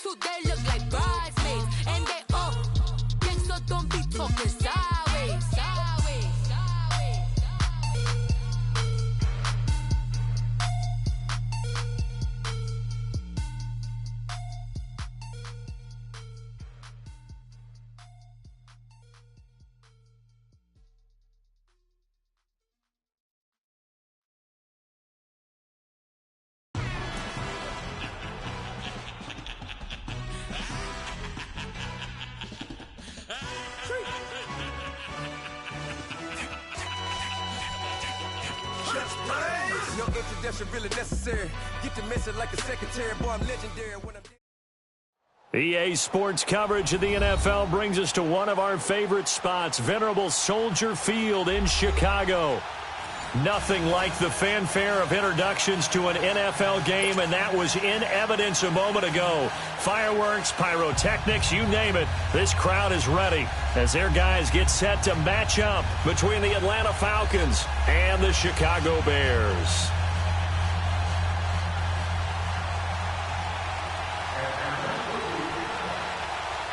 too, they look like bridesmaids. And they all think so, don't be talking sideways. No introduction really necessary. Get the message like a secretary. Boy, I'm legendary when I'm... EA Sports coverage of the NFL brings us to one of our favorite spots, venerable Soldier Field in Chicago. Nothing like the fanfare of introductions to an NFL game, and that was in evidence a moment ago. Fireworks, pyrotechnics, you name it. This crowd is ready as their guys get set to match up between the Atlanta Falcons and the Chicago Bears.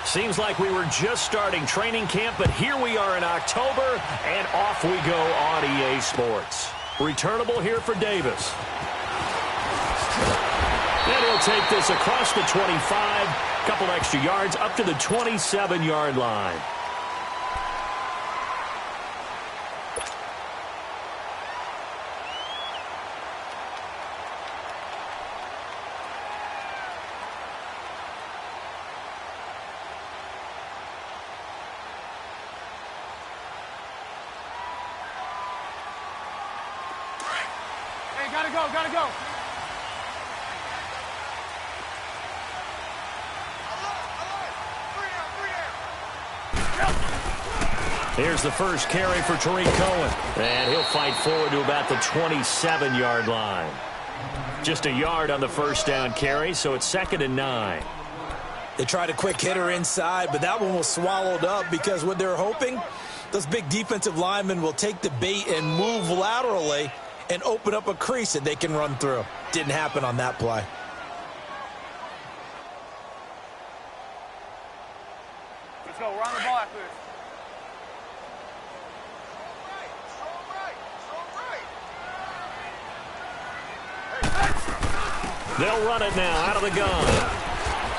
Seems like we were just starting training camp, but here we are in October, and off we go on EA Sports. Returnable here for Davis. And he'll take this across the 25, couple extra yards up to the 27-yard line. Gotta go. Here's the first carry for Tariq Cohen. And he'll fight forward to about the 27-yard line. Just a yard on the first down carry, so it's 2nd and 9. They tried a quick hitter inside, but that one was swallowed up because what they're hoping, those big defensive linemen will take the bait and move laterally and open up a crease that they can run through. Didn't happen on that play. Let's go. Run the ball after this. They'll run it now out of the gun.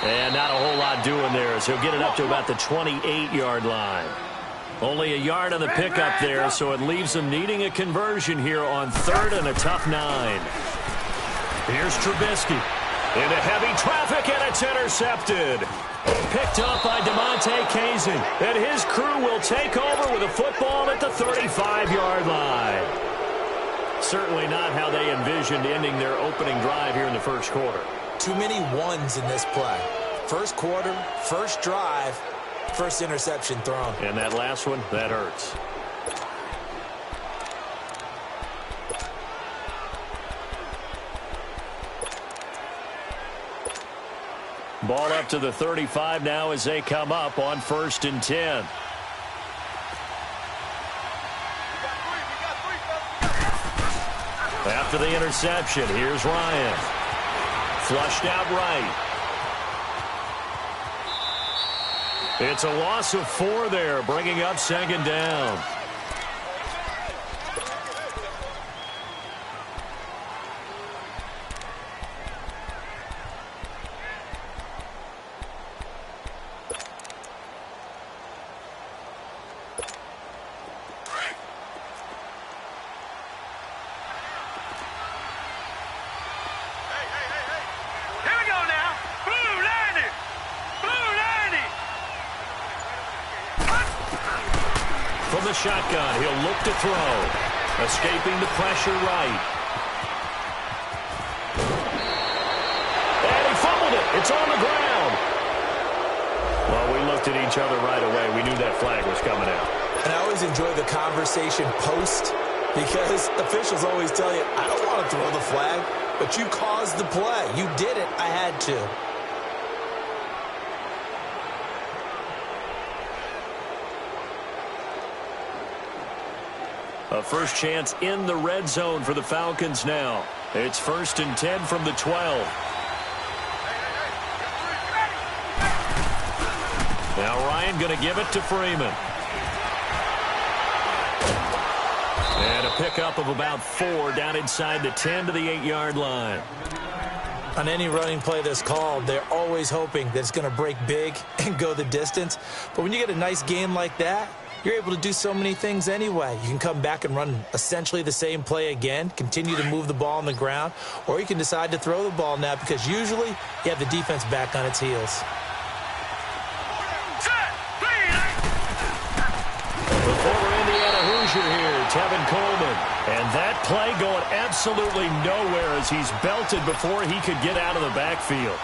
And not a whole lot doing there as he'll get it up to about the 28-yard line. Only a yard on the pickup there, so it leaves them needing a conversion here on 3rd and a tough 9. Here's Trubisky into heavy traffic, and it's intercepted. Picked up by DeMonte Casey, and his crew will take over with a football at the 35-yard line. Certainly not how they envisioned ending their opening drive here in the first quarter. Too many ones in this play. First quarter, first drive, first interception thrown. And that last one, that hurts. Ball up to the 35 now as they come up on 1st and 10. After the interception, here's Ryan. Flushed out right. It's a loss of 4 there, bringing up 2nd down. From the shotgun, he'll look to throw. Escaping the pressure right. And he fumbled it. It's on the ground. Well, we looked at each other right away. We knew that flag was coming out. And I always enjoy the conversation post because officials always tell you, I don't want to throw the flag, but you caused the play. You did it. I had to. A first chance in the red zone for the Falcons now. It's 1st and 10 from the 12. Now Ryan going to give it to Freeman. And a pickup of about 4 down inside the 10 to the 8-yard line. On any running play that's called, they're always hoping that it's going to break big and go the distance. But when you get a nice gain like that, you're able to do so many things anyway. You can come back and run essentially the same play again, continue to move the ball on the ground, or you can decide to throw the ball now because usually you have the defense back on its heels. The former Indiana Hoosier here, Tevin Coleman. And that play going absolutely nowhere as he's belted before he could get out of the backfield.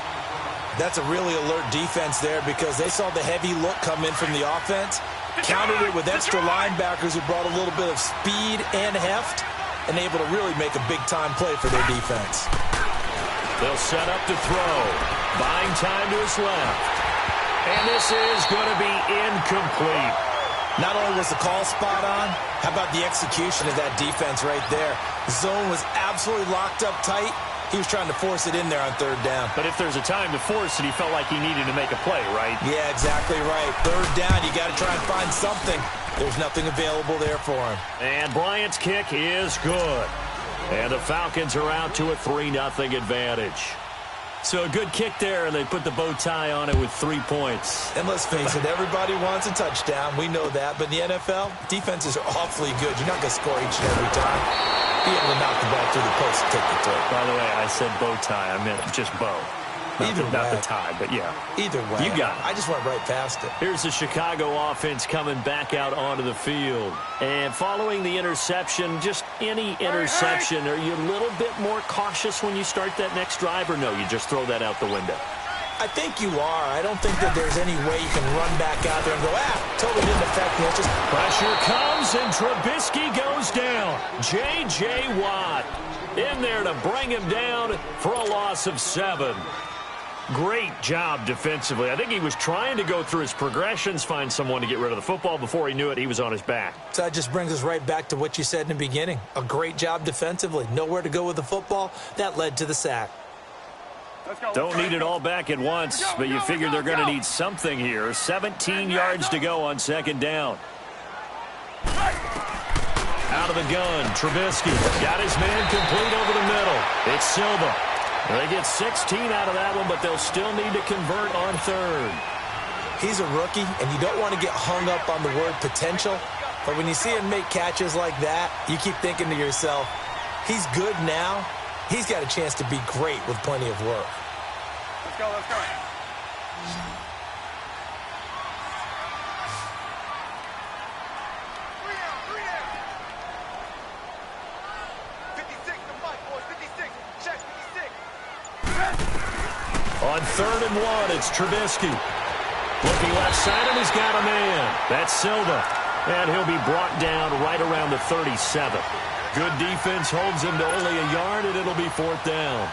That's a really alert defense there because they saw the heavy look come in from the offense, countered it with extra linebackers who brought a little bit of speed and heft, and able to really make a big-time play for their defense. They'll set up to throw. Buying time to his left. And this is going to be incomplete. Not only was the call spot on, how about the execution of that defense right there? The zone was absolutely locked up tight. He was trying to force it in there on 3rd down. But if there's a time to force it, he felt like he needed to make a play, right? Yeah, exactly right. 3rd down, you got to try and find something. There's nothing available there for him. And Bryant's kick is good. And the Falcons are out to a 3-0 advantage. So a good kick there, and they put the bow tie on it with 3 points. And let's face it, everybody wants a touchdown. We know that. But in the NFL, defenses are awfully good. You're not going to score each and every time. Be able to knock the ball through the post and take the throw. By the way, I said bow tie. I meant just bow. Not the tie, but yeah. Either way. You got it. I just went right past it. Here's the Chicago offense coming back out onto the field. And following the interception, just any interception, are you a little bit more cautious when you start that next drive, or no, you just throw that out the window? I think you are. I don't think that there's any way you can run back out there and go, totally didn't affect me. It's just pressure comes, and Trubisky goes down. J.J. Watt in there to bring him down for a loss of 7. Great job defensively. I think he was trying to go through his progressions, find someone to get rid of the football. Before he knew it, he was on his back. So that just brings us right back to what you said in the beginning. A great job defensively. Nowhere to go with the football. That led to the sack. Don't need it all back at once, but you figure they're going to need something here. 17 yards to go on 2nd down. Out of the gun, Trubisky got his man complete over the middle. It's Silva. They get 16 out of that one, but they'll still need to convert on 3rd. He's a rookie, and you don't want to get hung up on the word potential. But when you see him make catches like that, you keep thinking to yourself, he's good now. He's got a chance to be great with plenty of work. Let's go, let's go. On 3rd and 1, it's Trubisky. Looking left side, and he's got a man. That's Silva. And he'll be brought down right around the 37. Good defense holds him to only a yard, and it'll be 4th down.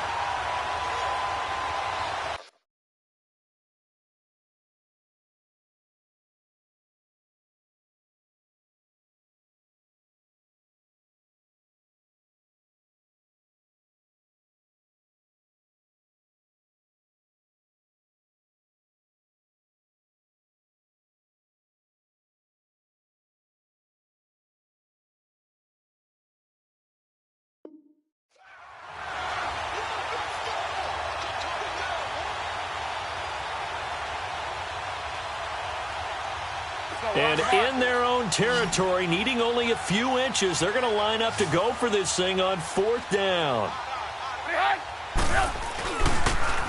And in their own territory, needing only a few inches, they're going to line up to go for this thing on 4th down.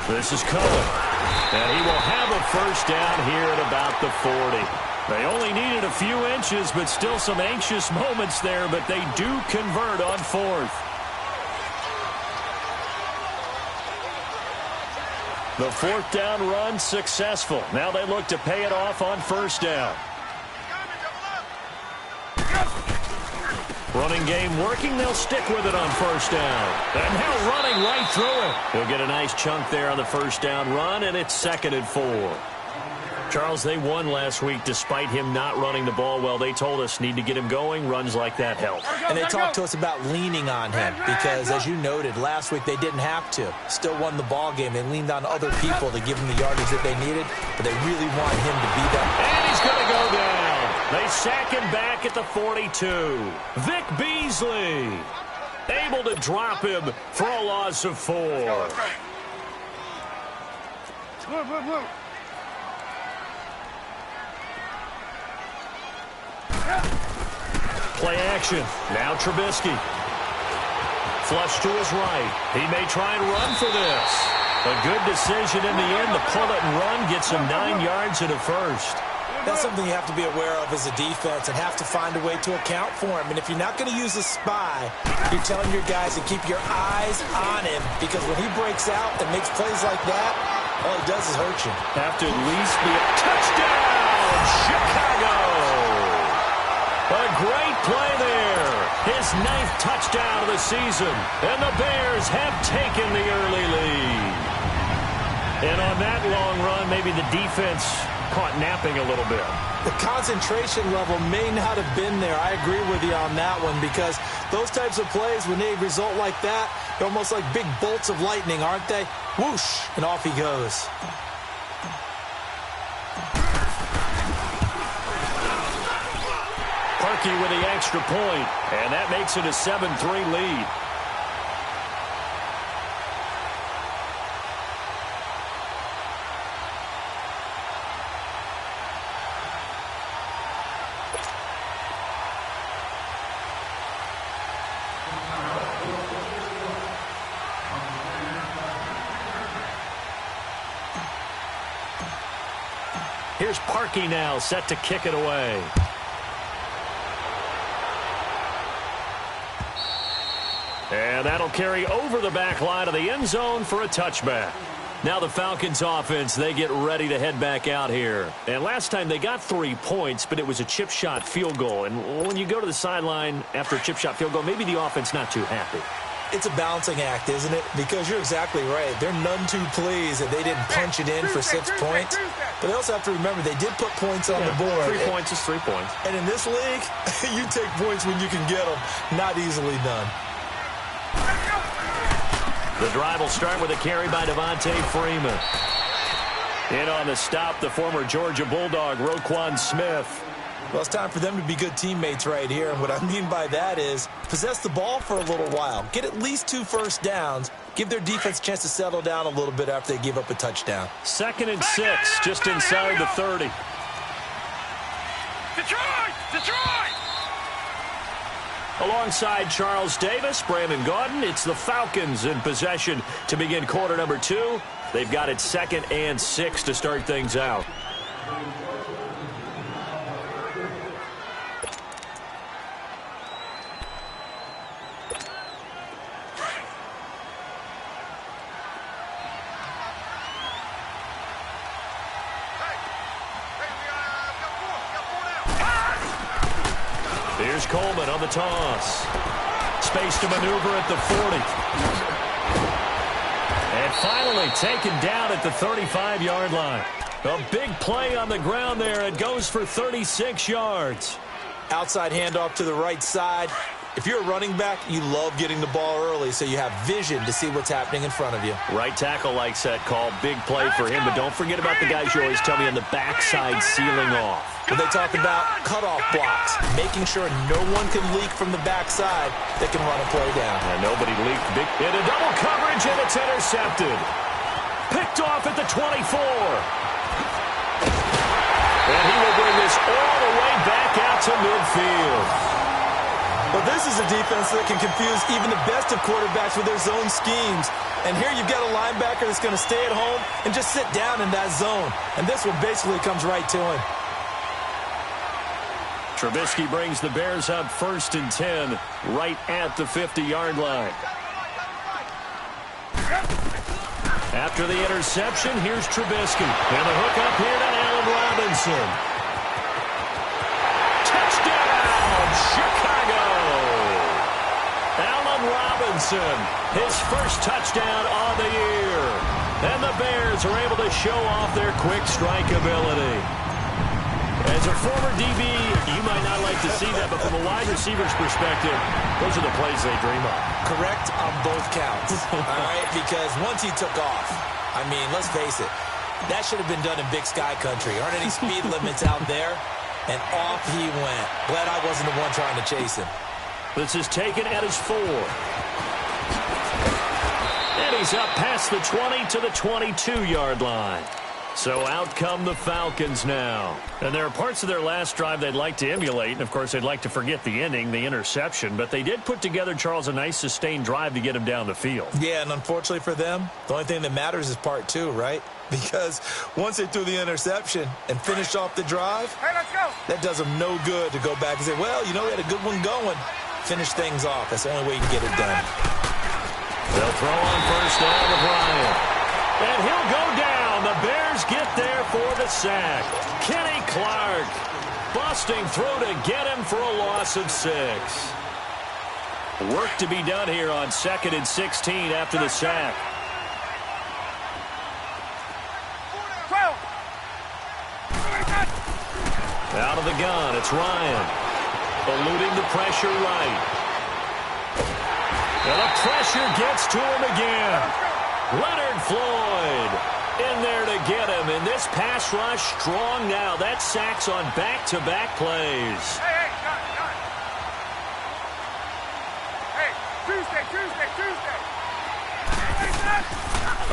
This is Cohen. And he will have a 1st down here at about the 40. They only needed a few inches, but still some anxious moments there, but they do convert on 4th. The 4th down run successful. Now they look to pay it off on 1st down. Running game working. They'll stick with it on 1st down. And now running right through it. He'll get a nice chunk there on the 1st down run, and it's 2nd and 4. Charles, they won last week despite him not running the ball well. They told us need to get him going. Runs like that help. And they talked to us about leaning on him because, as you noted, last week they didn't have to. Still won the ball game. They leaned on other people to give him the yardage that they needed, but they really want him to be that. And he's going to go down. They sack him back at the 42. Vic Beasley able to drop him for a loss of 4. Blue. Play action. Now Trubisky. Flush to his right. He may try and run for this. A good decision in the end. The pull it and run gets him 9 yards and a first. That's something you have to be aware of as a defense and have to find a way to account for him. And if you're not going to use a spy, you're telling your guys to keep your eyes on him, because when he breaks out and makes plays like that, all he does is hurt you. Have to at least be a touchdown, Chicago. A great play there. His 9th touchdown of the season. And the Bears have taken the early lead. And on that long run, maybe the defense caught napping a little bit. The concentration level may not have been there. I agree with you on that one, because those types of plays, when they result like that, they're almost like big bolts of lightning, aren't they? Whoosh, and off he goes. Parkey with the extra point, and that makes it a 7-3 lead. Here's Parkey now, set to kick it away. And that'll carry over the back line of the end zone for a touchback. Now the Falcons offense, they get ready to head back out here. And last time they got 3 points, but it was a chip shot field goal. And when you go to the sideline after a chip shot field goal, maybe the offense not too happy. It's a balancing act, isn't it? Because you're exactly right. They're none too pleased that they didn't punch it in for 6 points. But they also have to remember they did put points on the board. 3 points is 3 points. And in this league, you take points when you can get them. Not easily done. The drive will start with a carry by Devontae Freeman. In on the stop, the former Georgia Bulldog, Roquan Smith. Well, it's time for them to be good teammates right here. And what I mean by that is possess the ball for a little while. Get at least 2 first downs. Give their defense a chance to settle down a little bit after they give up a touchdown. 2nd and 6, just inside the 30. Detroit! Alongside Charles Davis, Brandon Gaudin, it's the Falcons in possession to begin quarter number 2. They've got it 2nd and 6 to start things out. Here's Coleman on the toss. Space to maneuver at the 40. And finally taken down at the 35-yard line. A big play on the ground there. It goes for 36 yards. Outside handoff to the right side. If you're a running back, you love getting the ball early so you have vision to see what's happening in front of you. Right tackle likes that call. Big play for him. But don't forget about the guys you always tell me on the backside sealing off. When they talk about cutoff blocks, making sure no one can leak from the backside that can run a play down. And nobody leaked big into double coverage, and it's intercepted. Picked off at the 24. And he will bring this all the way back out to midfield. But this is a defense that can confuse even the best of quarterbacks with their zone schemes. And here you've got a linebacker that's going to stay at home and just sit down in that zone. And this one basically comes right to him. Trubisky brings the Bears up 1st and 10, right at the 50-yard line. After the interception, here's Trubisky. And the hook up here to Allen Robinson. Touchdown, Chicago! Allen Robinson, his first touchdown on the year. And the Bears are able to show off their quick strike ability. As a former DB, you might not like to see that, but from a wide receiver's perspective, those are the plays they dream of. Correct on both counts, all right? Because once he took off, I mean, let's face it, that should have been done in Big Sky Country. Aren't any speed limits out there? And off he went. Glad I wasn't the one trying to chase him. This is taken at his 4. And he's up past the 20 to the 22-yard line. So out come the Falcons now. And there are parts of their last drive they'd like to emulate. And, of course, they'd like to forget the ending, the interception. But they did put together, Charles, a nice sustained drive to get him down the field. Yeah, and unfortunately for them, the only thing that matters is part 2, right? Because once they threw the interception and finished off the drive, Hey, let's go. that does them no good to go back and say, well, you know, we had a good one going. Finish things off. That's the only way you can get it done. They'll throw on first down to Bryant. And he'll go down. The Bears get there for the sack. Kenny Clark busting through to get him for a loss of 6. Work to be done here on 2nd and 16 after the sack. 12. Out of the gun, it's Ryan. Eluding the pressure right. And the pressure gets to him again. Leonard Floyd in there to get him. And this pass rush strong now. That sacks on back-to-back plays. Hey, got it. Hey, Tuesday.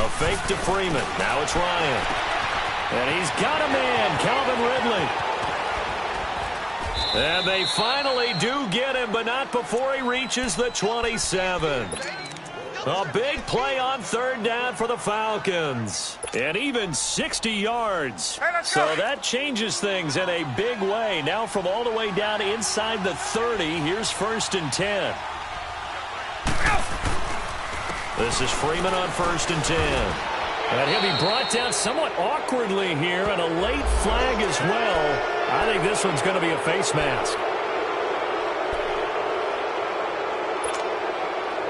A fake to Freeman. Now it's Ryan. And he's got a man, Calvin Ridley. And they finally do get him, but not before he reaches the 27. A big play on 3rd down for the Falcons. And even 60 yards. So that changes things in a big way. Now from all the way down inside the 30, here's 1st and 10. This is Freeman on 1st and 10. And he'll be brought down somewhat awkwardly here, and a late flag as well. I think this one's going to be a face mask.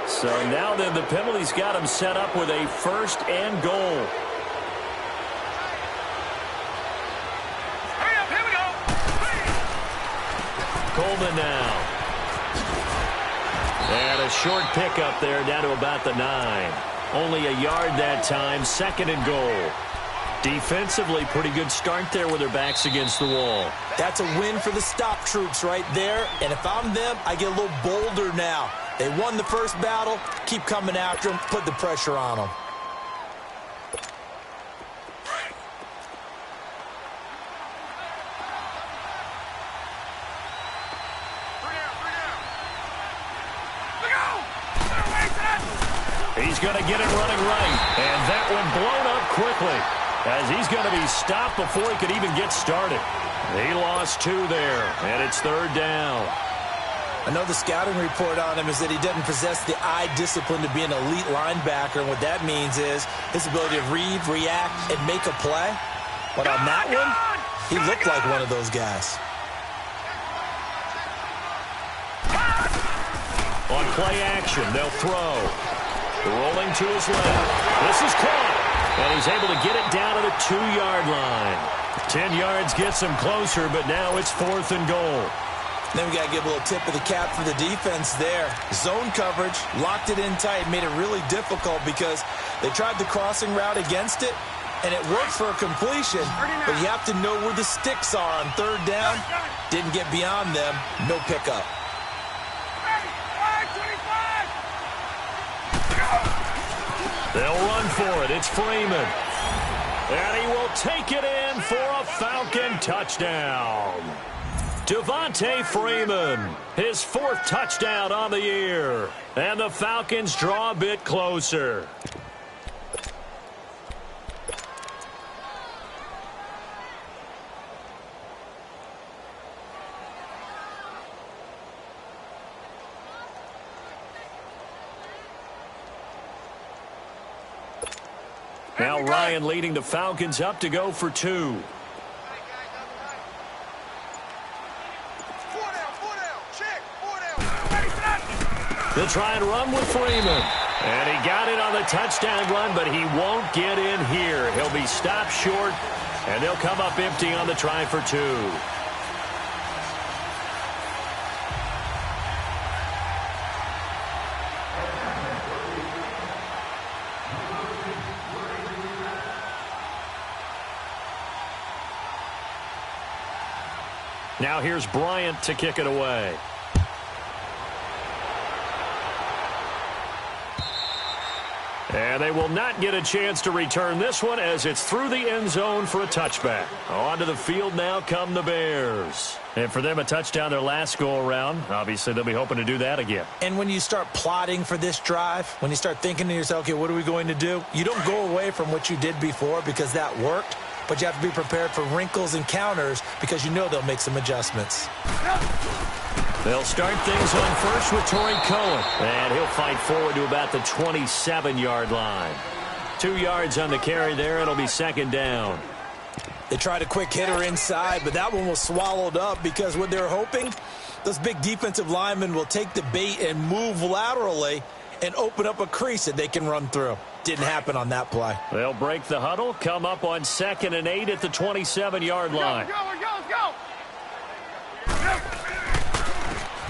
So now then the penalty's got him set up with a 1st and goal. Hurry up, here we go. Coleman now. And a short pickup there down to about the 9. Only a yard that time, 2nd and goal. Defensively, pretty good start there with their backs against the wall. That's a win for the stop troops right there. And if I'm them, I get a little bolder now. They won the first battle. Keep coming after them. Put the pressure on them. He's going to get it running right. And that one blown up quickly, as he's going to be stopped before he could even get started. He lost 2 there, and it's 3rd down. I know the scouting report on him is that he doesn't possess the eye discipline to be an elite linebacker. And what that means is his ability to read, react, and make a play. But on that one, he looked like one of those guys. On play action, they'll throw. Rolling to his left. This is caught. And he's able to get it down to the 2-yard line. 10 yards gets him closer, but now it's 4th and goal. Then we got to give a little tip of the cap for the defense there. Zone coverage, locked it in tight, made it really difficult because they tried the crossing route against it, and it worked for a completion, but you have to know where the sticks are on 3rd down. Didn't get beyond them, no pickup. They'll run for it. It's Freeman. And he will take it in for a Falcon touchdown. Devontae Freeman, his 4th touchdown on the year. And the Falcons draw a bit closer. Now Ryan leading the Falcons up to go for 2. They'll try and run with Freeman. And he got it on the touchdown run, but he won't get in here. He'll be stopped short, and they'll come up empty on the try for 2. Now here's Bryant to kick it away. And they will not get a chance to return this one as it's through the end zone for a touchback. Onto the field now come the Bears. And for them, a touchdown their last go-around. Obviously, they'll be hoping to do that again. And when you start plotting for this drive, when you start thinking to yourself, okay, what are we going to do? You don't go away from what you did before because that worked, but you have to be prepared for wrinkles and counters because you know they'll make some adjustments. They'll start things on first with Torrey Cohen. And he'll fight forward to about the 27-yard line. 2 yards on the carry there. It'll be second down. They tried a quick hitter inside, but that one was swallowed up because what they're hoping, those big defensive linemen will take the bait and move laterally and open up a crease that they can run through. Didn't happen on that play. They'll break the huddle, come up on 2nd and 8 at the 27-yard line. Go.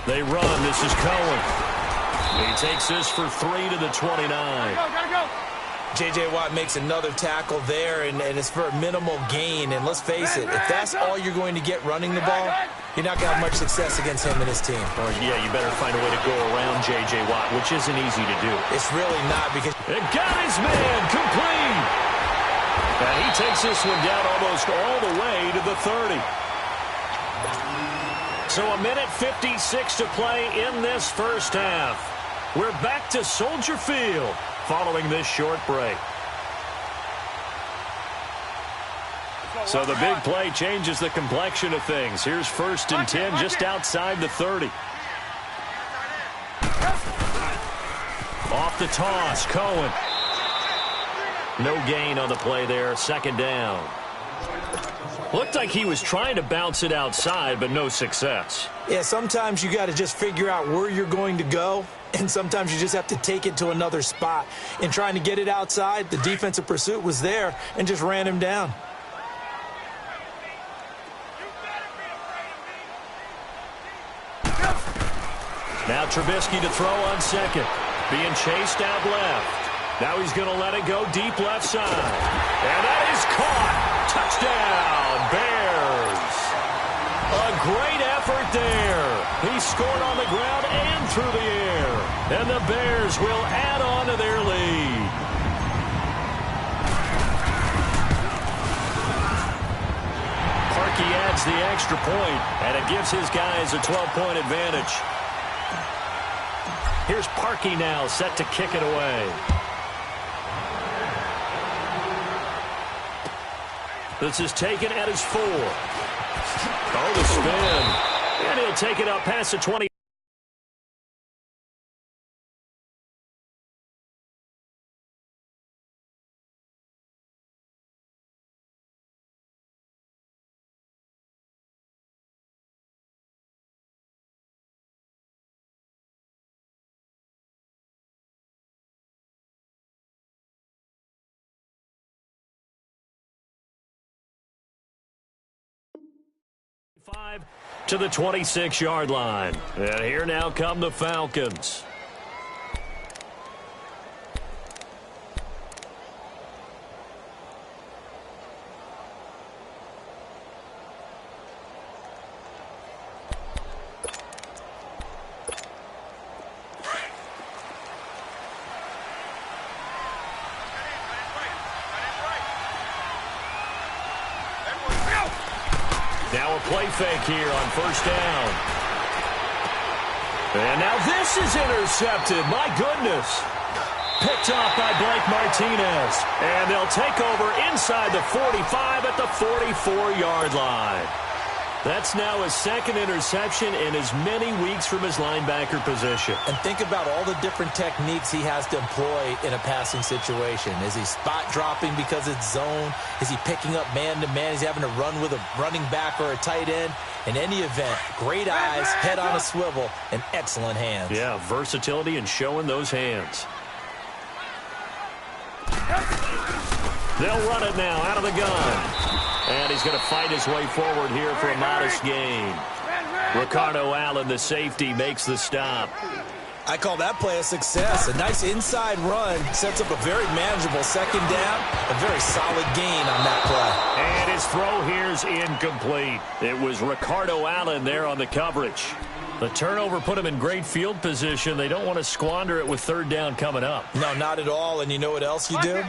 They run. This is Cohen. He takes this for 3 to the 29. Gotta go. J.J. Watt makes another tackle there, and it's for a minimal gain. And let's face it, if that's all you're going to get running the ball, you're not going to have much success against him and his team. Oh, yeah, you better find a way to go around J.J. Watt, which isn't easy to do. It's really not because... It got his man complete. And he takes this one down almost all the way to the 30. So a minute 56 to play in this first half. We're back to Soldier Field following this short break. So the big play changes the complexion of things. Here's 1st and 10 just outside the 30. Off the toss, Cohen. No gain on the play there, 2nd down. Looked like he was trying to bounce it outside, but no success. Yeah, sometimes you got to just figure out where you're going to go, and sometimes you just have to take it to another spot. In trying to get it outside, the defensive pursuit was there and just ran him down. Now Trubisky to throw on 2nd. Being chased out left. Now he's going to let it go deep left side. And that is caught. Touchdown, Bears. A great effort there. He scored on the ground and through the air. And the Bears will add on to their lead. Parkey adds the extra point, and it gives his guys a 12-point advantage. Here's Parkey now, set to kick it away. This is taken at his 4. Oh, the spin. And he'll take it up past the 20. To the 26-yard line. And here now come the Falcons. Now a play fake here on 1st down. And now this is intercepted. My goodness. Picked off by Blake Martinez. And they'll take over inside the 45 at the 44-yard line. That's now his 2nd interception in as many weeks from his linebacker position. And think about all the different techniques he has to employ in a passing situation. Is he spot dropping because it's zone? Is he picking up man-to-man? Is he having to run with a running back or a tight end? In any event, great eyes, head on a swivel, and excellent hands. Yeah, versatility and showing those hands. They'll run it now out of the gun. And he's going to fight his way forward here for a modest gain. Ricardo Allen, the safety, makes the stop. I call that play a success. A nice inside run sets up a very manageable second down. A very solid gain on that play. And his throw here's incomplete. It was Ricardo Allen there on the coverage. The turnover put him in great field position. They don't want to squander it with third down coming up. No, not at all. And you know what else you do?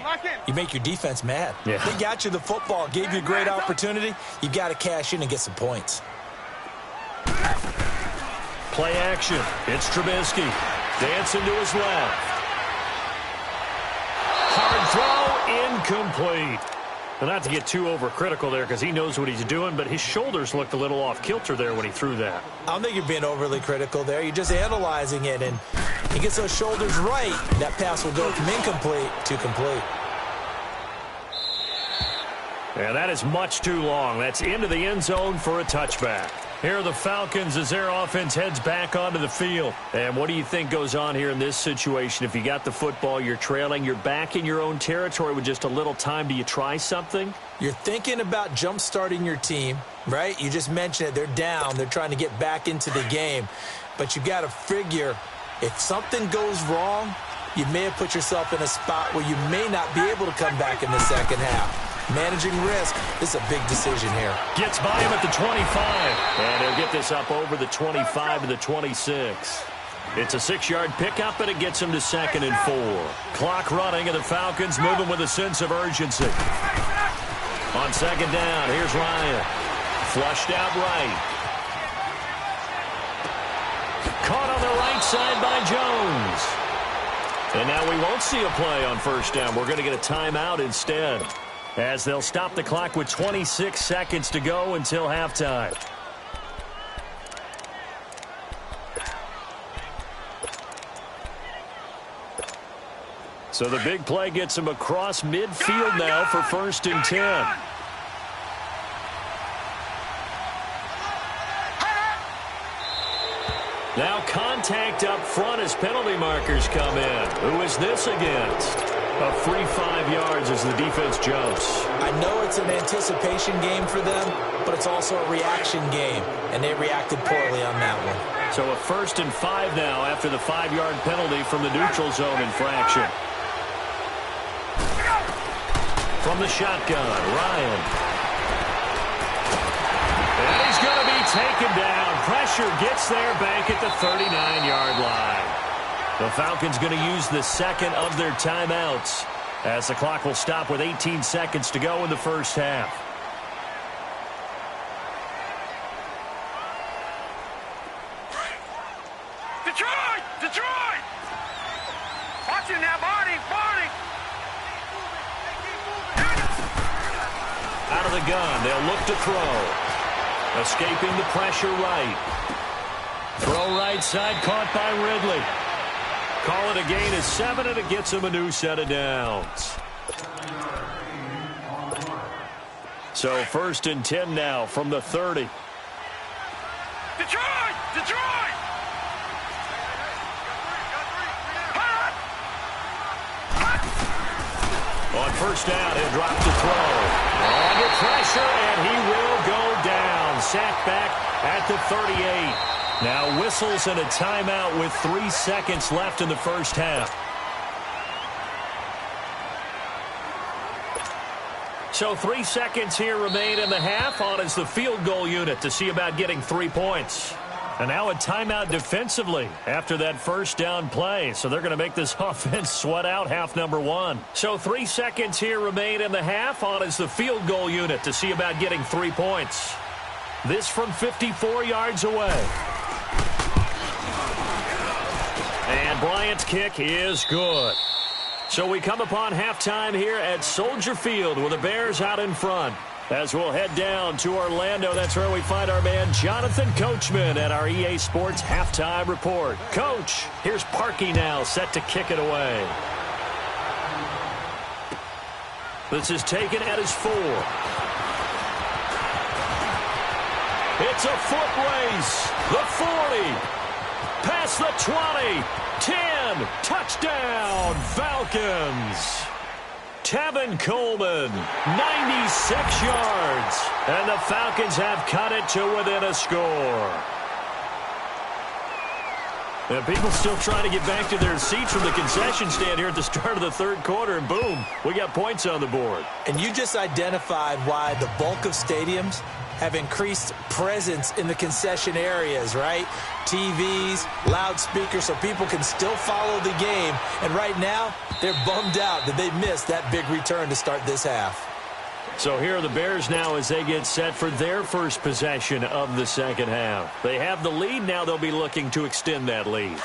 You make your defense mad. Yeah. They got you the football, gave you a great opportunity. You got to cash in and get some points. Play action. It's Trubisky. Dancing to his left. Hard throw, incomplete. And not to get too overcritical there because he knows what he's doing, but his shoulders looked a little off kilter there when he threw that. I don't think you're being overly critical there. You're just analyzing it, and he gets those shoulders right. That pass will go from incomplete to complete. Yeah, that is much too long. That's into the end zone for a touchback. Here are the Falcons as their offense heads back onto the field. And what do you think goes on here in this situation? If you got the football, you're trailing, you're back in your own territory with just a little time. Do you try something? You're thinking about jump-starting your team, right? You just mentioned it. They're down. They're trying to get back into the game. But you got to figure if something goes wrong, you may have put yourself in a spot where you may not be able to come back in the second half. Managing risk, this is a big decision here. Gets by him at the 25. And he'll get this up over the 25 to the 26. It's a 6-yard pickup, and it gets him to 2nd and 4. Clock running, and the Falcons moving with a sense of urgency. On 2nd down, here's Ryan. Flushed out right. Caught on the right side by Jones. And now we won't see a play on 1st down. We're going to get a timeout instead, as they'll stop the clock with 26 seconds to go until halftime. So the big play gets him across midfield now for 1st and 10. Now contact up front as penalty markers come in. Who is this against? A free 5 yards as the defense jumps. I know it's an anticipation game for them, but it's also a reaction game, and they reacted poorly on that one. So a 1st and 5 now after the 5-yard penalty from the neutral zone infraction. From the shotgun, Ryan. And he's going to be taken down. Pressure gets there back at the 39-yard line. The Falcons going to use the second of their timeouts as the clock will stop with 18 seconds to go in the 1st half. Detroit! Detroit! Watch it now, Barney! Barney! Out of the gun, they'll look to throw. Escaping the pressure right. Throw right side, caught by Ridley. Call it a gain of 7, and it gets him a new set of downs. So 1st and 10 now from the 30. Detroit! Detroit! On 1st down, he'll drop to throw. Under pressure, and he will go down. Sacked back at the 38. Now whistles and a timeout with 3 seconds left in the 1st half. So 3 seconds here remain in the half. On is the field goal unit to see about getting 3 points. And now a timeout defensively after that 1st down play. So they're going to make this offense sweat out half number 1. So 3 seconds here remain in the half. On is the field goal unit to see about getting 3 points. This from 54 yards away. And Bryant's kick is good. So we come upon halftime here at Soldier Field with the Bears out in front. As we'll head down to Orlando, that's where we find our man Jonathan Coachman at our EA Sports Halftime Report. Coach, here's Parkey now set to kick it away. This is taken at his 4. It's a foot race. The 40. Past the 20. 10. Touchdown, Falcons. Tevin Coleman, 96 yards. And the Falcons have cut it to within a score. And people still trying to get back to their seats from the concession stand here at the start of the third quarter, and boom, we got points on the board. And you just identified why the bulk of stadiums have increased presence in the concession areas, right? TVs, loudspeakers, so people can still follow the game. And right now, they're bummed out that they missed that big return to start this half. So here are the Bears now as they get set for their first possession of the second half. They have the lead. Now they'll be looking to extend that lead.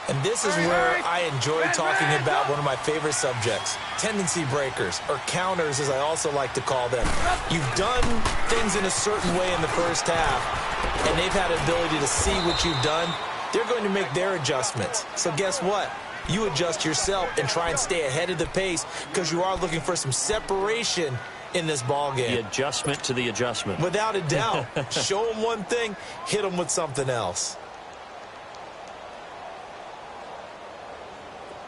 And this is where I enjoy talking about one of my favorite subjects, tendency breakers, or counters as I also like to call them. You've done things in a certain way in the first half, and they've had an ability to see what you've done. They're going to make their adjustments. So guess what? You adjust yourself and try and stay ahead of the pace because you are looking for some separation in this ball game. The adjustment to the adjustment. Without a doubt. Show them one thing, hit them with something else.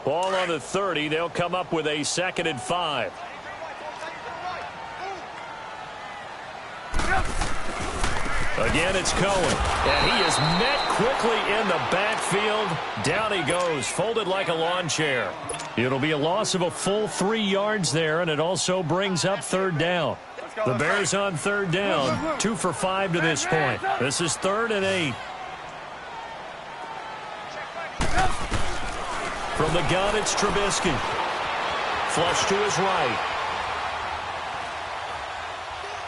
Ball on the 30. They'll come up with a 2nd and 5. Again, it's Cohen. And he is met quickly in the backfield. Down he goes, folded like a lawn chair. It'll be a loss of a full 3 yards there, and it also brings up third down. The Bears on third down, 2 for 5 to this point. This is 3rd and 8. From the gun, it's Trubisky. Flush to his right.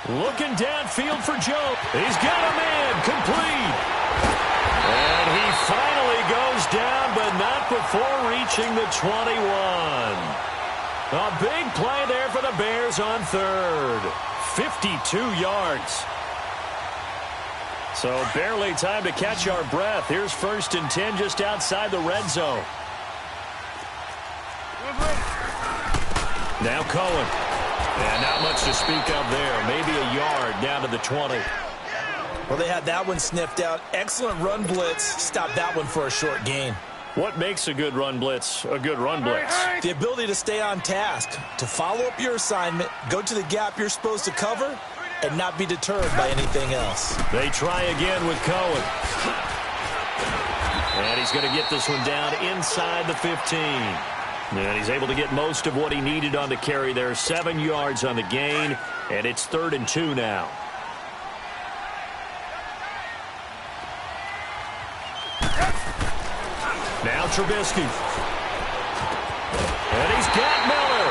Looking downfield for Joe. He's got a man. Complete. And he finally goes down, but not before reaching the 21. A big play there for the Bears on third. 52 yards. So barely time to catch our breath. Here's 1st and 10 just outside the red zone. Now Cohen. And not much to speak of there. Maybe a yard down to the 20. Well, they had that one sniffed out. Excellent run blitz. Stopped that one for a short gain. What makes a good run blitz a good run blitz? The ability to stay on task, to follow up your assignment, go to the gap you're supposed to cover, and not be deterred by anything else. They try again with Cohen. And he's going to get this one down inside the 15. And he's able to get most of what he needed on the carry there. 7 yards on the gain, and it's 3rd and 2 now. Now Trubisky. And he's got Miller.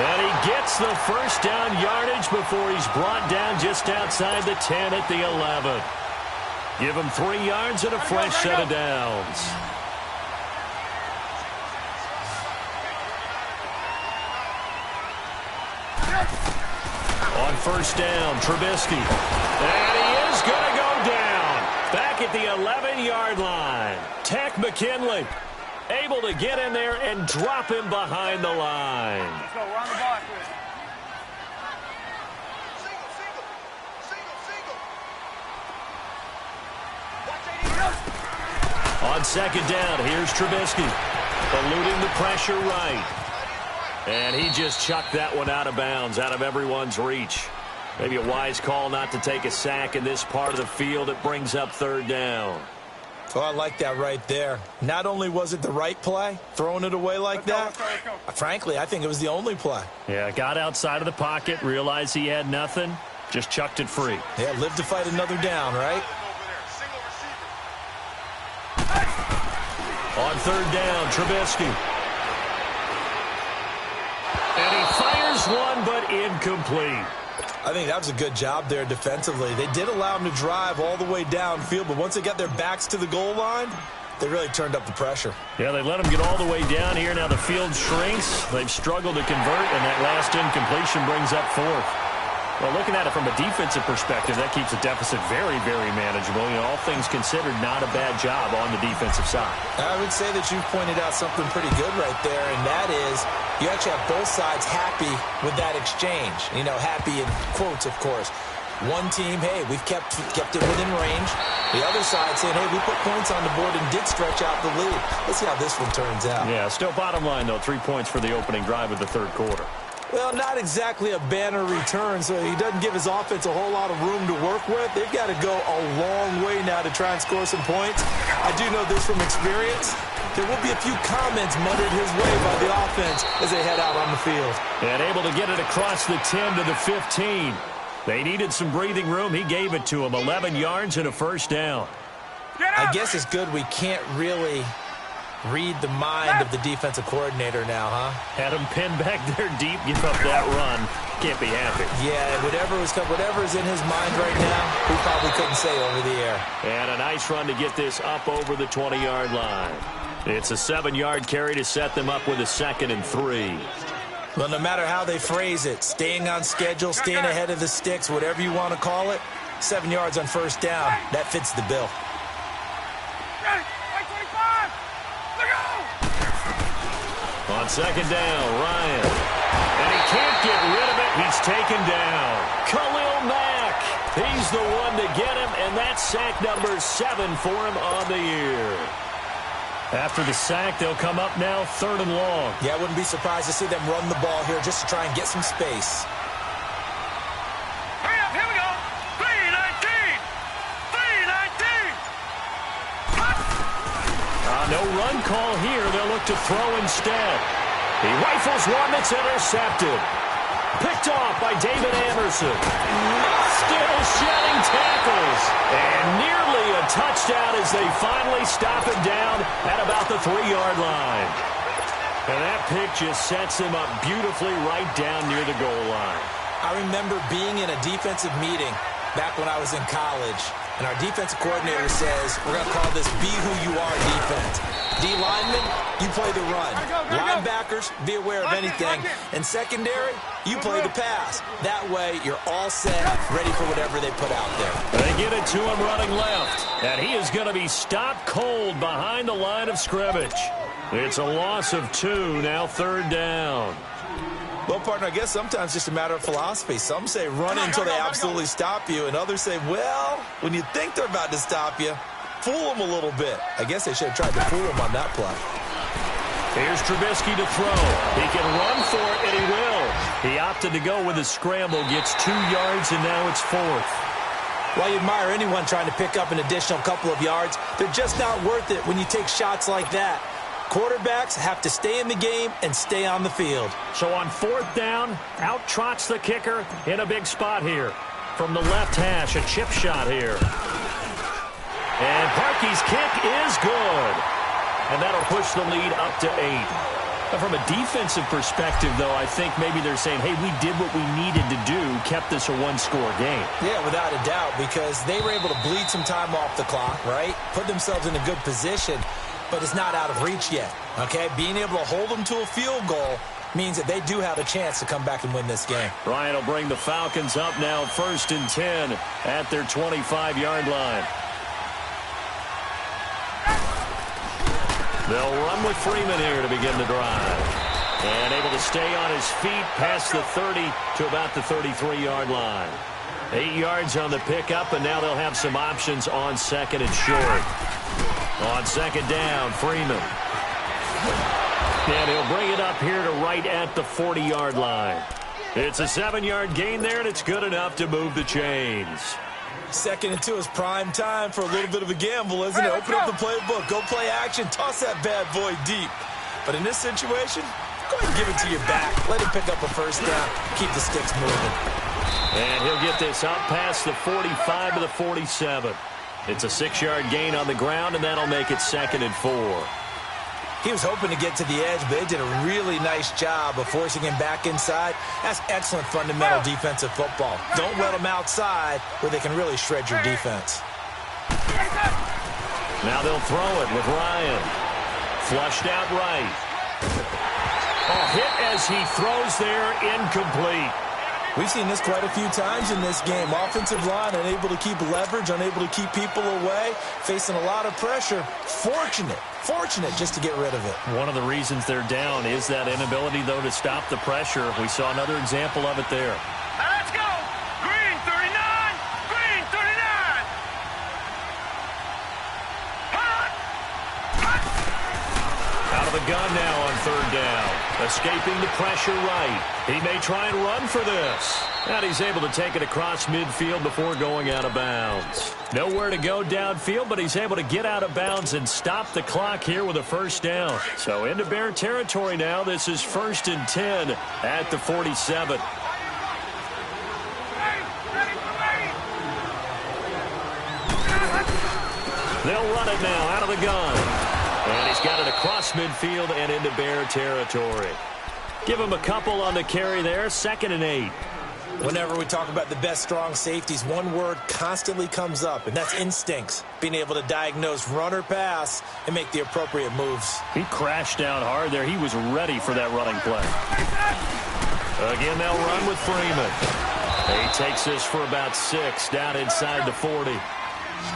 And he gets the first down yardage before he's brought down just outside the 10 at the 11. Give him 3 yards and a fresh set of downs. On 1st down, Trubisky. And he is going to go down. Back at the 11-yard line. Tech McKinley able to get in there and drop him behind the line. Let's go. We're on the block. On 2nd down, here's Trubisky. Eluding the pressure right. And he just chucked that one out of bounds, out of everyone's reach. Maybe a wise call not to take a sack in this part of the field. It brings up 3rd down. Oh, I like that right there. Not only was it the right play, throwing it away like that, frankly, I think it was the only play. Yeah, got outside of the pocket, realized he had nothing, just chucked it free. Yeah, live to fight another down, right? On 3rd down, Trubisky. And he fires one, but incomplete. I think that was a good job there defensively. They did allow him to drive all the way downfield, but once they got their backs to the goal line, they really turned up the pressure. Yeah, they let him get all the way down here. Now the field shrinks. They've struggled to convert, and that last incompletion brings up 4th. Well, looking at it from a defensive perspective, that keeps the deficit very, very manageable. You know, all things considered, not a bad job on the defensive side. I would say that you've pointed out something pretty good right there, and that is you actually have both sides happy with that exchange. You know, happy in quotes, of course. One team, hey, we've kept it within range. The other side saying, hey, we put points on the board and did stretch out the lead. Let's see how this one turns out. Yeah, still bottom line, though, 3 points for the opening drive of the third quarter. Well, not exactly a banner return, so he doesn't give his offense a whole lot of room to work with. They've got to go a long way now to try and score some points. I do know this from experience. There will be a few comments muttered his way by the offense as they head out on the field. And able to get it across the 10 to the 15. They needed some breathing room. He gave it to him. 11 yards and a first down. I guess it's good we can't really read the mind of the defensive coordinator now, huh? Had him pinned back there deep, give up that run. Can't be happy. Yeah, whatever's in his mind right now, he probably couldn't say over the air. And a nice run to get this up over the 20-yard line. It's a 7-yard carry to set them up with a 2nd and 3. Well, no matter how they phrase it, staying on schedule, staying ahead of the sticks, whatever you want to call it, 7 yards on first down, that fits the bill. On 2nd down, Ryan. And he can't get rid of it. He's taken down. Khalil Mack. He's the one to get him, and that's sack number 7 for him on the year. After the sack, they'll come up now 3rd and long. Yeah, I wouldn't be surprised to see them run the ball here just to try and get some space. Hurry up, here we go. 3-19. No run call here. They'll look to throw instead. He rifles one that's intercepted. Picked off by David Anderson. Still shedding tackles. And nearly a touchdown as they finally stop him down at about the 3-yard line. And that pick just sets him up beautifully right down near the goal line. I remember being in a defensive meeting back when I was in college, and our defensive coordinator says, we're going to call this be who you are defense. D linemen, you play the run. Linebackers, be aware of anything. And secondary, you play the pass. That way, you're all set, ready for whatever they put out there. They get it to him running left. And he is going to be stopped cold behind the line of scrimmage. It's a loss of 2, now 3rd down. Well, partner, I guess sometimes it's just a matter of philosophy. Some say run until they absolutely stop you, and others say, well, when you think they're about to stop you, fool them a little bit. I guess they should have tried to fool them on that play. Here's Trubisky to throw. He can run for it, and he will. He opted to go with a scramble, gets 2 yards, and now it's 4th. While you admire anyone trying to pick up an additional couple of yards, they're just not worth it when you take shots like that. Quarterbacks have to stay in the game and stay on the field. So on 4th down, out trots the kicker in a big spot here. From the left hash, a chip shot here. And Parkey's kick is good. And that'll push the lead up to 8. But from a defensive perspective, though, I think maybe they're saying, hey, we did what we needed to do, kept this a 1-score game. Yeah, without a doubt, because they were able to bleed some time off the clock, right? Put themselves in a good position. But it's not out of reach yet, okay? Being able to hold them to a field goal means that they do have a chance to come back and win this game. Ryan will bring the Falcons up now 1st and 10 at their 25-yard line. They'll run with Freeman here to begin the drive. And able to stay on his feet past the 30 to about the 33-yard line. 8 yards on the pickup, and now they'll have some options on 2nd and short. On 2nd down, Freeman. And he'll bring it up here to right at the 40-yard line. It's a 7-yard gain there, and it's good enough to move the chains. 2nd and 2 is prime time for a little bit of a gamble, isn't it? Open up the playbook, go play action, toss that bad boy deep. But in this situation, go ahead and give it to your back. Let him pick up a first down, keep the sticks moving. And he'll get this up past the 45 to the 47. It's a 6-yard gain on the ground, and that'll make it 2nd and 4. He was hoping to get to the edge, but they did a really nice job of forcing him back inside. That's excellent fundamental defensive football. Don't let them outside where they can really shred your defense. Now they'll throw it with Ryan. Flushed out right. A hit as he throws there, incomplete. We've seen this quite a few times in this game. Offensive line unable to keep leverage, unable to keep people away, facing a lot of pressure. Fortunate just to get rid of it. One of the reasons they're down is that inability, though, to stop the pressure. We saw another example of it there. Let's go! Green 39! Green 39! Out of the gun now on third down. Escaping the pressure right. He may try and run for this. And he's able to take it across midfield before going out of bounds. Nowhere to go downfield, but he's able to get out of bounds and stop the clock here with a first down. So into Bear territory now. This is 1st and 10 at the 47. They'll run it now out of the gun. And he's got it across midfield and into Bear territory. Give him a couple on the carry there. 2nd and 8. Whenever we talk about the best strong safeties, one word constantly comes up, and that's instincts. Being able to diagnose run or pass and make the appropriate moves. He crashed down hard there. He was ready for that running play. Again, they'll run with Freeman. He takes this for about 6 down inside the 40.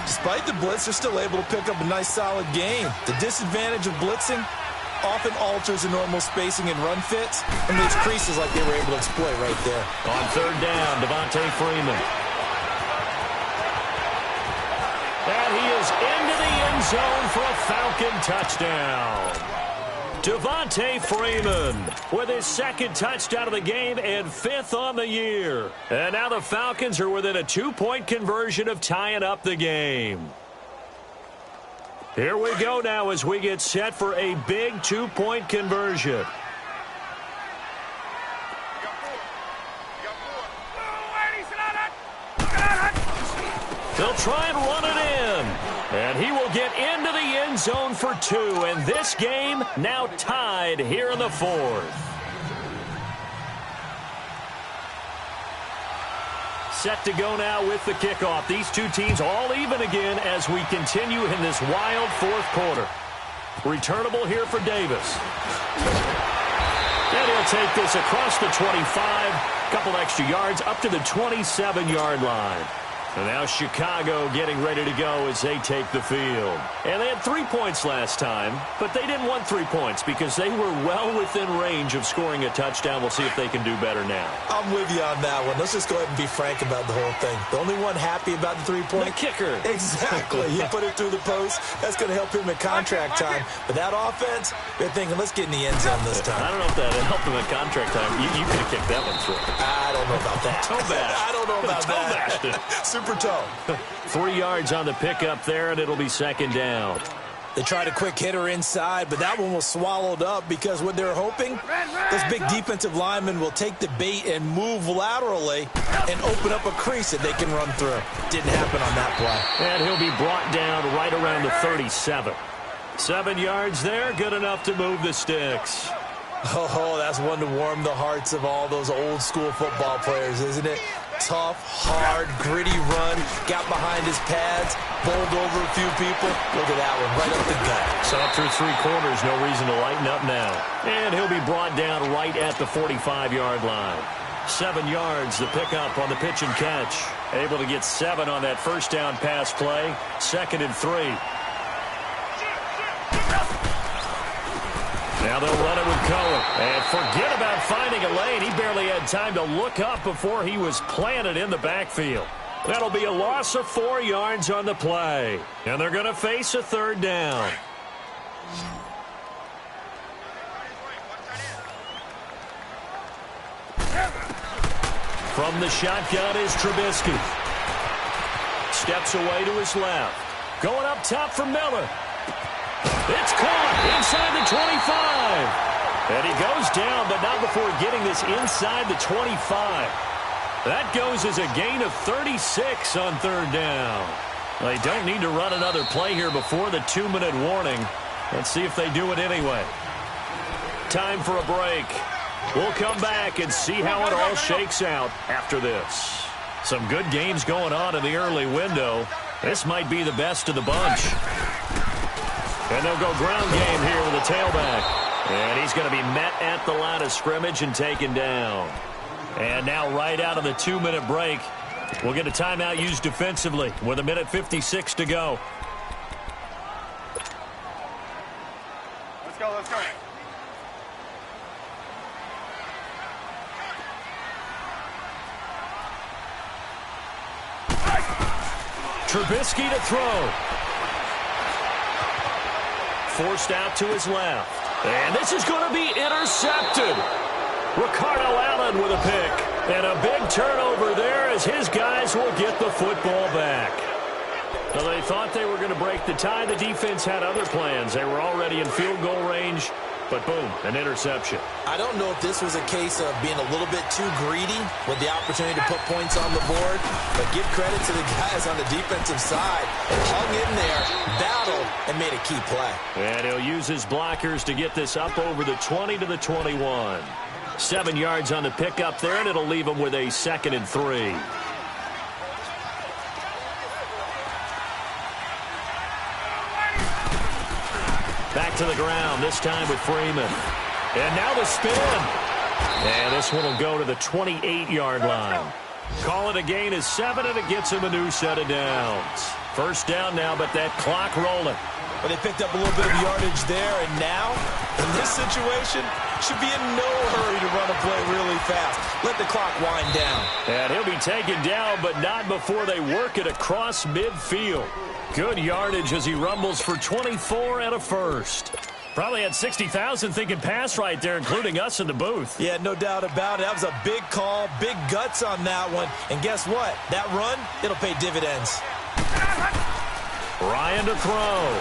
Despite the blitz, they're still able to pick up a nice solid gain. The disadvantage of blitzing often alters the normal spacing and run fits and leaves creases like they were able to exploit right there. On 3rd down, Devontae Freeman. And he is into the end zone for a Falcon touchdown. Devontae Freeman with his 2nd touchdown of the game and 5th on the year. And now the Falcons are within a 2-point conversion of tying up the game. Here we go now as we get set for a big 2-point conversion. They'll try and run it in. And he will get into the end zone for 2. And this game now tied here in the 4th. Set to go now with the kickoff. These two teams all even again as we continue in this wild 4th quarter. Returnable here for Davis. And he'll take this across the 25. Couple extra yards up to the 27-yard line. And now Chicago getting ready to go as they take the field. And they had 3 points last time, but they didn't want 3 points because they were well within range of scoring a touchdown. We'll see if they can do better now. I'm with you on that one. Let's just go ahead and be frank about the whole thing. The only one happy about the 3-point? The kicker. Exactly. He put it through the post. That's going to help him in contract time. But that offense, they're thinking, let's get in the end zone this time. I don't know if that helped him in contract time. You could have kicked that one through. I don't know about that. Toe bash. I don't know about that. Super toe. 3 yards on the pickup there, and it'll be 2nd down. They tried a quick hitter inside, but that one was swallowed up because what they're hoping, those big defensive linemen will take the bait and move laterally and open up a crease that they can run through. Didn't happen on that play. And he'll be brought down right around the 37. 7 yards there, good enough to move the sticks. Oh, that's one to warm the hearts of all those old school football players, isn't it? Tough, hard, gritty run, got behind his pads, bowled over a few people. Look at that one, right up the gut. So up through 3 quarters, no reason to lighten up now. And he'll be brought down right at the 45-yard line. 7 yards, the pickup on the pitch and catch. Able to get 7 on that first down pass play. 2nd and 3. Now they'll run it with Cohen. And forget about finding a lane. He barely had time to look up before he was planted in the backfield. That'll be a loss of 4 yards on the play. And they're going to face a 3rd down. From the shotgun is Trubisky. Steps away to his left. Going up top for Miller. It's caught inside the 25. And he goes down, but not before getting this inside the 25. That goes as a gain of 36 on 3rd down. They don't need to run another play here before the 2-minute warning. Let's see if they do it anyway. Time for a break. We'll come back and see how it all shakes out after this. Some good games going on in the early window. This might be the best of the bunch. And they'll go ground game here with the tailback. And he's going to be met at the line of scrimmage and taken down. And now right out of the 2-minute break, we'll get a timeout used defensively with 1:56 to go. Let's go, let's go. Trubisky to throw. Forced out to his left. And this is going to be intercepted. Ricardo Allen with a pick. And a big turnover there as his guys will get the football back. Well, they thought they were going to break the tie. The defense had other plans. They were already in field goal range. But boom, an interception. I don't know if this was a case of being a little bit too greedy with the opportunity to put points on the board, but give credit to the guys on the defensive side that hung in there, battled, and made a key play. And he'll use his blockers to get this up over the 20 to the 21. 7 yards on the pickup there, and it'll leave him with a 2nd and 3. Back to the ground, this time with Freeman. And now the spin. And this one will go to the 28-yard line. Call it a gain of 7, and it gets him a new set of downs. First down now, but that clock rolling. Well, they picked up a little bit of yardage there, and now, in this situation, should be in no hurry to run a play really fast. Let the clock wind down. And he'll be taken down, but not before they work it across midfield. Good yardage as he rumbles for 24 and a first. Probably had 60,000 thinking pass right there, including us in the booth. Yeah, no doubt about it. That was a big call, big guts on that one. And guess what? That run, it'll pay dividends. Ryan to throw.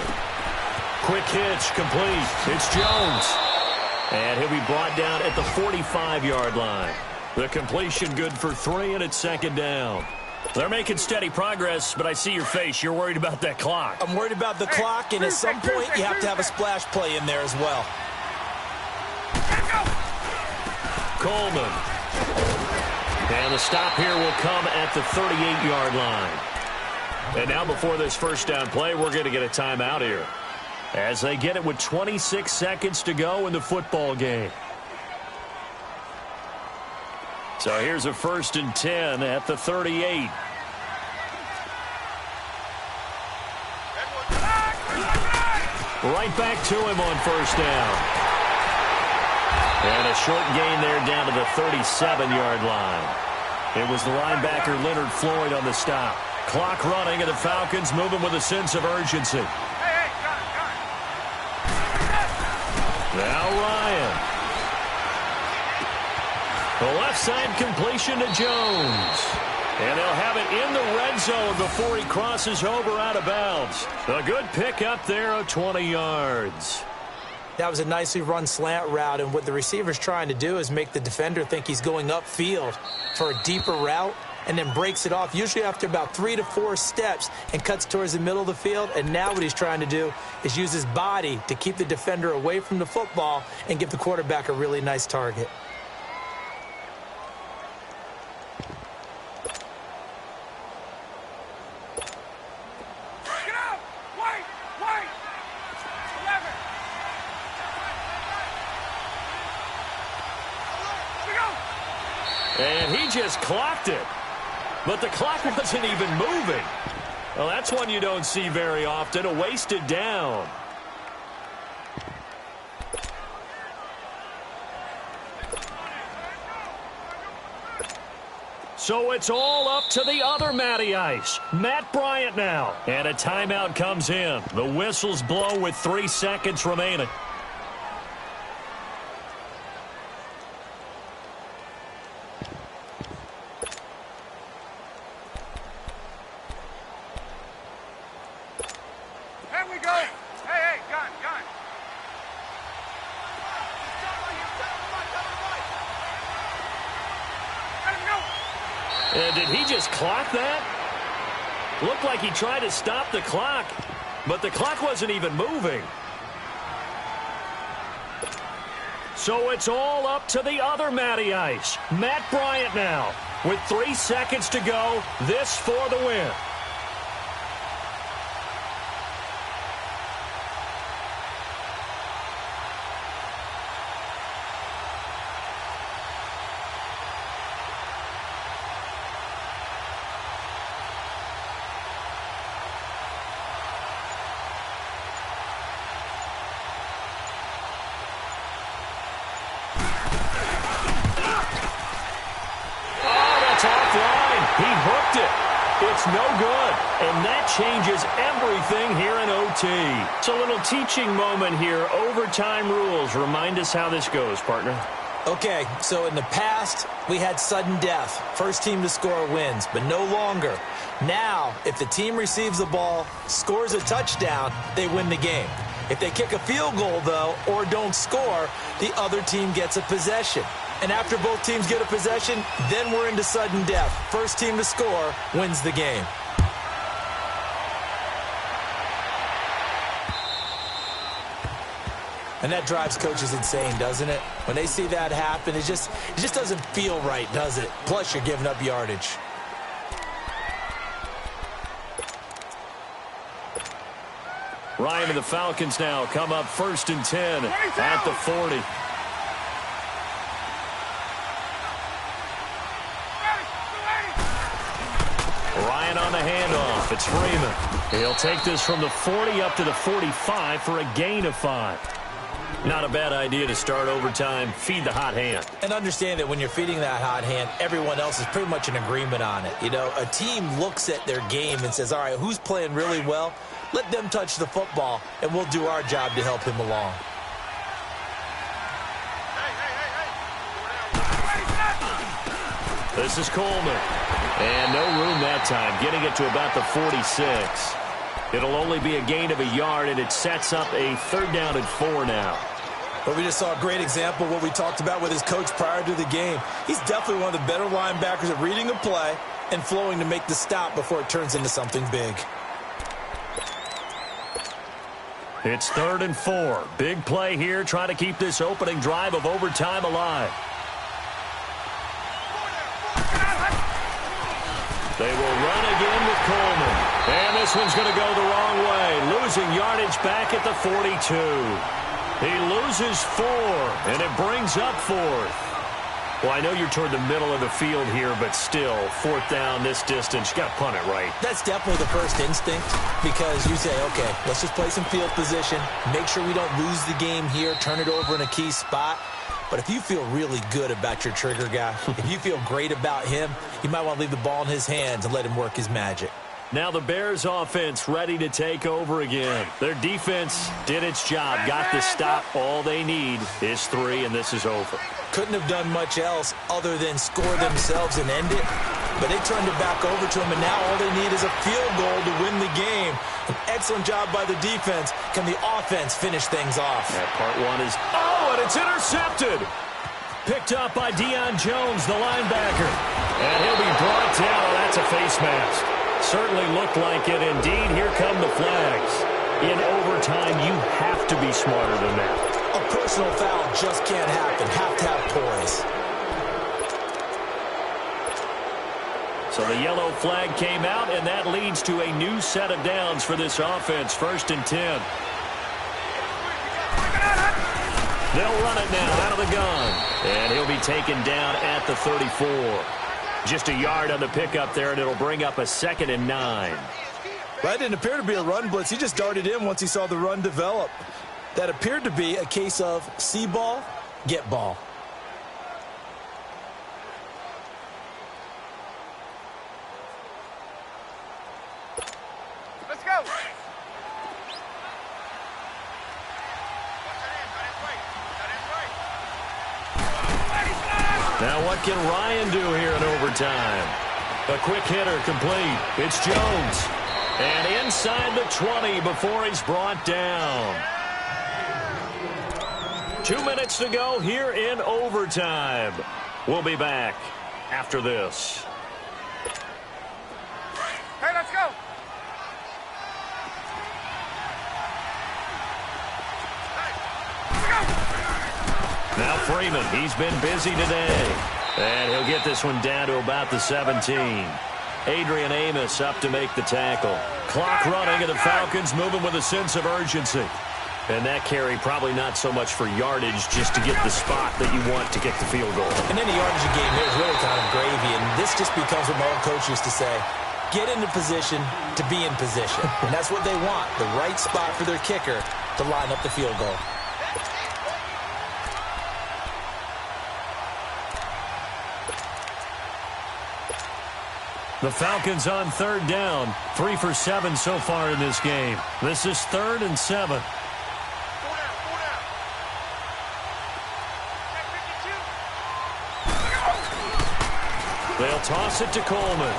Quick hitch, complete. It's Jones. And he'll be brought down at the 45-yard line. The completion good for 3, and it's 2nd down. They're making steady progress, but I see your face. You're worried about that clock. I'm worried about the clock, and at some point, you have to have a splash play in there as well. Coleman. And the stop here will come at the 38-yard line. And now before this first down play, we're going to get a timeout here, as they get it with 26 seconds to go in the football game. So here's a 1st and 10 at the 38. Right back to him on first down. And a short gain there down to the 37-yard line. It was the linebacker Leonard Floyd on the stop. Clock running, and the Falcons moving with a sense of urgency. Now Ryan. The left side completion to Jones. And they'll have it in the red zone before he crosses over out of bounds. A good pick up there of 20 yards. That was a nicely run slant route, and what the receiver's trying to do is make the defender think he's going upfield for a deeper route, and then breaks it off, usually after about 3 to 4 steps, and cuts towards the middle of the field. And now what he's trying to do is use his body to keep the defender away from the football and give the quarterback a really nice target. And he just clocked it. But the clock wasn't even moving. Well, that's one you don't see very often, a wasted down. So it's all up to the other Matty Ice, Matt Bryant now. And a timeout comes in. The whistles blow with 3 seconds remaining. And did he just clock that? Looked like he tried to stop the clock, but the clock wasn't even moving. So it's all up to the other Matty Ice, Matt Bryant now. With 3 seconds to go, this for the win. He hooked it. It's no good, and that changes everything here in OT. It's a little teaching moment here. Overtime rules. Remind us how this goes, partner. Okay, so in the past, we had sudden death. First team to score wins, but no longer. Now, if the team receives the ball, scores a touchdown, they win the game. If they kick a field goal, though, or don't score, the other team gets a possession. And after both teams get a possession, then we're into sudden death. First team to score wins the game. And that drives coaches insane, doesn't it? When they see that happen, it just doesn't feel right, does it? Plus, you're giving up yardage. Ryan and the Falcons now come up 1st and 10 at the 40. Ryan on the handoff. It's Freeman. He'll take this from the 40 up to the 45 for a gain of 5. Not a bad idea to start overtime. Feed the hot hand. And understand that when you're feeding that hot hand, everyone else is pretty much in agreement on it. You know, a team looks at their game and says, all right, who's playing really well? Let them touch the football, and we'll do our job to help him along. This is Coleman. And no room that time, getting it to about the 46. It'll only be a gain of a yard, and it sets up a 3rd down and 4 now. But we just saw a great example of what we talked about with his coach prior to the game. He's definitely one of the better linebackers at reading a play and flowing to make the stop before it turns into something big. It's 3rd and 4. Big play here, trying to keep this opening drive of overtime alive. They will run again with Coleman. And this one's going to go the wrong way. Losing yardage back at the 42. He loses 4, and it brings up 4th. Well, I know you're toward the middle of the field here, but still, 4th down this distance, you got to punt it right. That's definitely the first instinct, because you say, okay, let's just play some field position, make sure we don't lose the game here, turn it over in a key spot. But if you feel really good about your trigger guy, if you feel great about him, you might want to leave the ball in his hands and let him work his magic. Now the Bears offense ready to take over again. Their defense did its job, got the stop. All they need is 3, and this is over. Couldn't have done much else other than score themselves and end it. But they turned it back over to him, and now all they need is a field goal to win the game. An excellent job by the defense. Can the offense finish things off? That part 1 is, and it's intercepted. Picked up by Deion Jones, the linebacker. And he'll be brought down. Oh, that's a face mask. Certainly looked like it. Indeed, here come the flags. In overtime, you have to be smarter than that. A personal foul just can't happen. Have to have poise. So the yellow flag came out, and that leads to a new set of downs for this offense. 1st and 10. They'll run it now out of the gun. And he'll be taken down at the 34. Just a yard on the pickup there, and it'll bring up a 2nd and 9. That didn't appear to be a run blitz. He just darted in once he saw the run develop. That appeared to be a case of see ball, get ball. Let's go. Now what can Ryan do here in overtime? A quick hitter complete. It's Jones. And inside the 20 before he's brought down. 2 minutes to go here in overtime. We'll be back after this. Hey, let's go. Now Freeman, he's been busy today. And he'll get this one down to about the 17. Adrian Amos up to make the tackle. Clock running, and the Falcons moving with a sense of urgency. And that carry probably not so much for yardage, just to get the spot that you want to get the field goal. And any yardage game here is really kind of gravy, and this just becomes what my old coach used to say. Get into position to be in position. And that's what they want, the right spot for their kicker to line up the field goal. The Falcons on third down. 3 for 7 so far in this game. This is 3rd and 7. They'll toss it to Coleman.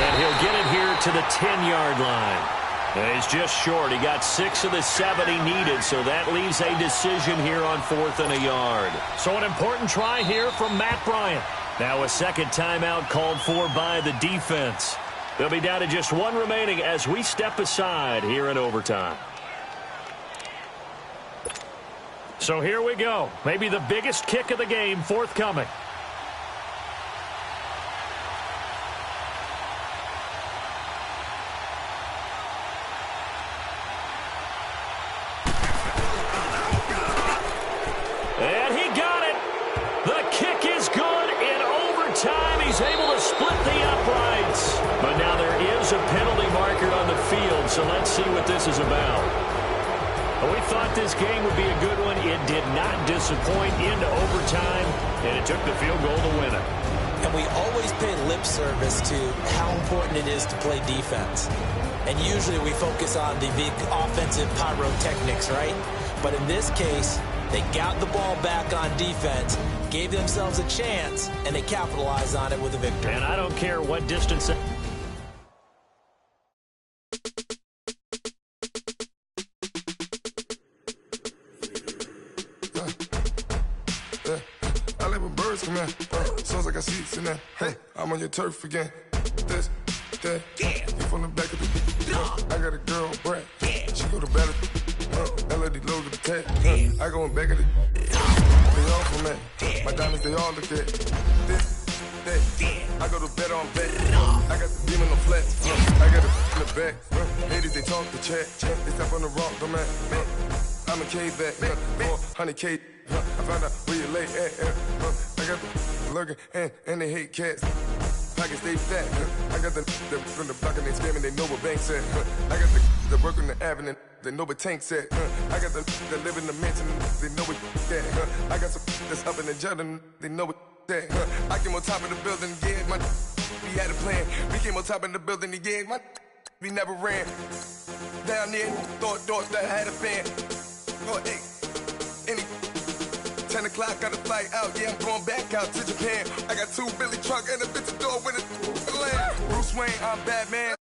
And he'll get it here to the 10-yard line. And he's just short. He got 6 of the 7 he needed, so that leaves a decision here on 4th and a yard. So an important try here from Matt Bryant. Now a second timeout called for by the defense. They'll be down to just 1 remaining as we step aside here in overtime. So here we go. Maybe the biggest kick of the game forthcoming. And he got it. The kick is good in overtime. He's able to split the uprights. But now there is a penalty marker on the field, so let's see what this is about. We thought this game would be a good one. It did not disappoint into overtime, and it took the field goal to win it. And we always pay lip service to how important it is to play defense. And usually we focus on the big offensive pyrotechnics, right? But in this case, they got the ball back on defense, gave themselves a chance, and they capitalized on it with a victory. And I don't care what distance... I like when birds come in. Sounds like I see seats in there. Hey, I'm on your turf again. This, that, yeah. You from the back of the. I got a girl, Brad. Yeah. She go to battle. LED logo the tag. I go in back of the. They all for me. My diamonds, they all look at. This, that. I go to bed on bed. I got the beam in the flat. I got it in the back. Ladies, they talk the chat. They step on the rock, the man. I'm a K-back. 400K. I found out where you lay at. I got the lurking and they hate cats. Pockets stay fat. I got the from the block and they scamming, they know what banks at. I got the work on the avenue, they know what tanks at. I got the live in the mansion, they know what that. I got some that's up in the Jordan, they know what that. I came on top of the building, yeah, my we had a plan. We came on top of the building, yeah, my we never ran. Down there, thought that I had a fan. Oh, hey, any 10 o'clock, got a flight out, yeah, I'm going back out to Japan. I got 2 Billy truck and a bitch door with a land. Bruce Wayne, I'm Batman.